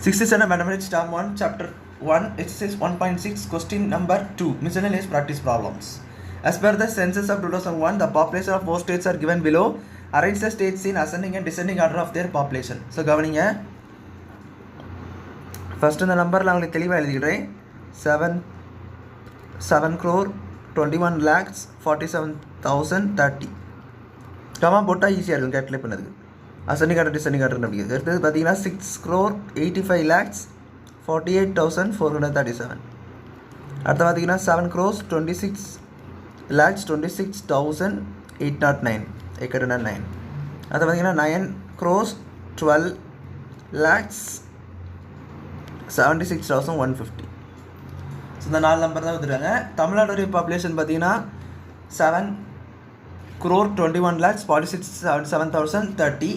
67 Mathematics Term 1 Chapter 1 Exercise 1.6 Question number 2 Miscellaneous Practice Problems. As per the census of 2001, the population of 4 states are given below. Arrange the states in ascending and descending order of their population. So கவனிங்க first இந்த நம்பரில் அவங்களுக்கு தெளிவாக எழுதிக்கிறேன் 7 crore 21 lakhs 47,030 comma போட்டால் ஈஸியாக இருக்கும் calculate பண்ணதுக்கு அசெண்டிங் ஆர்டர் டிசெண்டிங் ஆர்டர் அப்படிங்கிறது. அடுத்தது பார்த்தீங்கன்னா 6 crore 85 lakhs 48,437. அடுத்து பார்த்தீங்கன்னா 7 crores 26 lakhs 26,809. அடுத்து பார்த்தீங்கன்னா 9 crores 12 lakhs 76,150. ஸோ இந்த 4 நம்பர் தான் வந்துருக்காங்க. தமிழ்நாடுடைய பாப்புலேஷன் பார்த்தீங்கன்னா 7 crore 21 lakhs 47,030.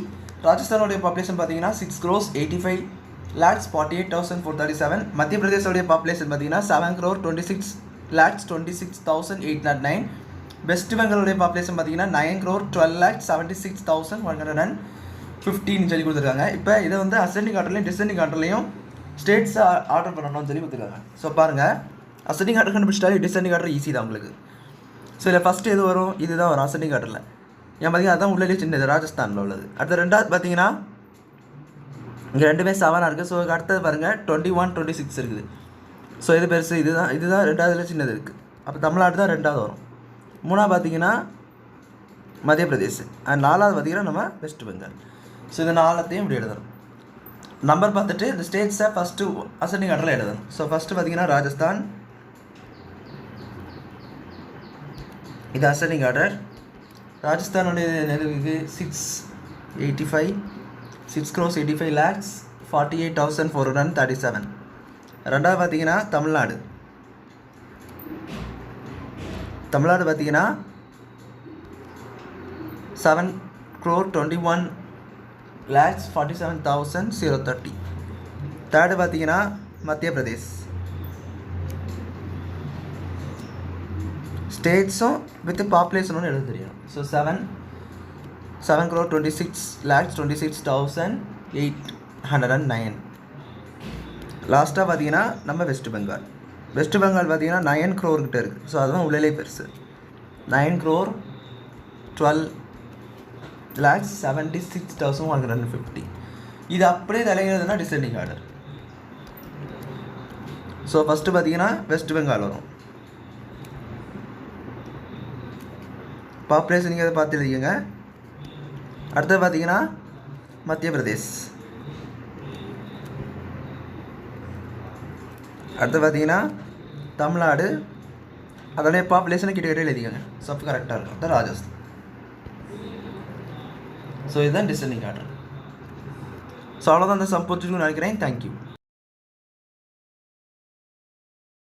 ராஜஸ்தானுடைய பாப்புலேஷன் பார்த்தீங்கன்னா 6 crores 85 lakhs 48,437. மத்திய பிரதேசோடைய பாப்புலேஷன் பார்த்தீங்கன்னா 7 crore 26 lakhs 26,809. வெஸ்ட் பெங்காலுடைய பாப்புலேஷன் பார்த்தீங்கன்னா 9 crore 12 lakhs 76,115 சொல்லி கொடுத்துருக்காங்க. இப்போ இதை வந்து அசெண்டிங் ஆர்டர்லையும் டிசெண்டிங் ஆர்டர்லையும் ஸ்டேட்ஸை ஆர்டர் பண்ணணும்னு சொல்லி கொடுத்துருக்காங்க. ஸோ பாருங்கள், அசெண்டிங் ஆர்டர் கண்டுபிடிச்சிட்டாலே டிசெண்டிங் ஆர்டர் ஈஸி தான் உங்களுக்கு. ஸோ இதில் ஃபஸ்ட்டு எது வரும்? இதுதான் வரும் அசெண்டிங் ஆர்டரில். ஏன் பார்த்தீங்கன்னா அதுதான் உள்ளே சின்னது ராஜஸ்தானில் உள்ளது. அடுத்த ரெண்டாவது பார்த்தீங்கன்னா இங்கே ரெண்டுமே 7 இருக்குது. ஸோ அடுத்தது பாருங்கள் 21 26 இருக்குது. ஸோ இது பெருசு, இதுதான் ரெண்டாவதுல சின்னது இருக்குது. அப்போ தமிழ்நாடு தான் ரெண்டாவது வரும். மூணாவது பார்த்தீங்கன்னா மத்திய பிரதேஷ். நாலாவது பார்த்தீங்கன்னா நம்ம வெஸ்ட் பெங்கால். ஸோ இந்த நாலத்தையும் இப்படி எழுதணும். நம்பர் பார்த்துட்டு இந்த ஸ்டேட்ஸை ஃபஸ்ட்டு அசெண்டிங் ஆர்டரில் எழுதணும். ஸோ ஃபஸ்ட்டு பார்த்தீங்கன்னா ராஜஸ்தான், இது அசெண்டிங் ஆர்டர். ராஜஸ்தானுடைய இது 6 crores 85 lakhs 48,437. ரெண்டாவது பார்த்தீங்கன்னா தமிழ்நாடு பார்த்தீங்கன்னா 7 crore 21 lakhs 47,030. தேர்டு பார்த்தீங்கன்னா மத்திய பிரதேஷ். ஸ்டேட்ஸும் வித் பாப்புலேஷனும் எழுத தெரியும். So 7 crore 26 lakhs 26,809. லாஸ்ட்டாக பார்த்தீங்கன்னா நம்ம வெஸ்ட் பெங்கால் பார்த்தீங்கன்னா 9 crore கிட்ட இருக்குது. ஸோ அதுதான் உள்ளே பெருசு. 9 crore 12 lakhs 76,150. இது அப்படியே தலைங்கிறதுனா டிசெண்டிங் ஆர்டர். ஸோ ஃபஸ்ட்டு பார்த்தீங்கன்னா வெஸ்ட் பெங்கால் வரும். பாப்புலேஷன் நீங்கள் அதை பார்த்து எழுதிக்கங்க. அடுத்தது பார்த்தீங்கன்னா மத்திய பிரதேஷ். அடுத்து பார்த்தீங்கன்னா தமிழ்நாடு, அதோடைய பாப்புலேஷனை கிட்ட எழுதிக்கங்க. ஸோ அப்போ கரெக்டாக இருக்கும். அது ராஜஸ்தான். ஸோ இதுதான் டிசெண்டிங் ஆர்டர். ஸோ அவ்வளோதான் அந்த சம் புரிஞ்சுக்கணும்னு நினைக்கிறேன். தேங்க்யூ.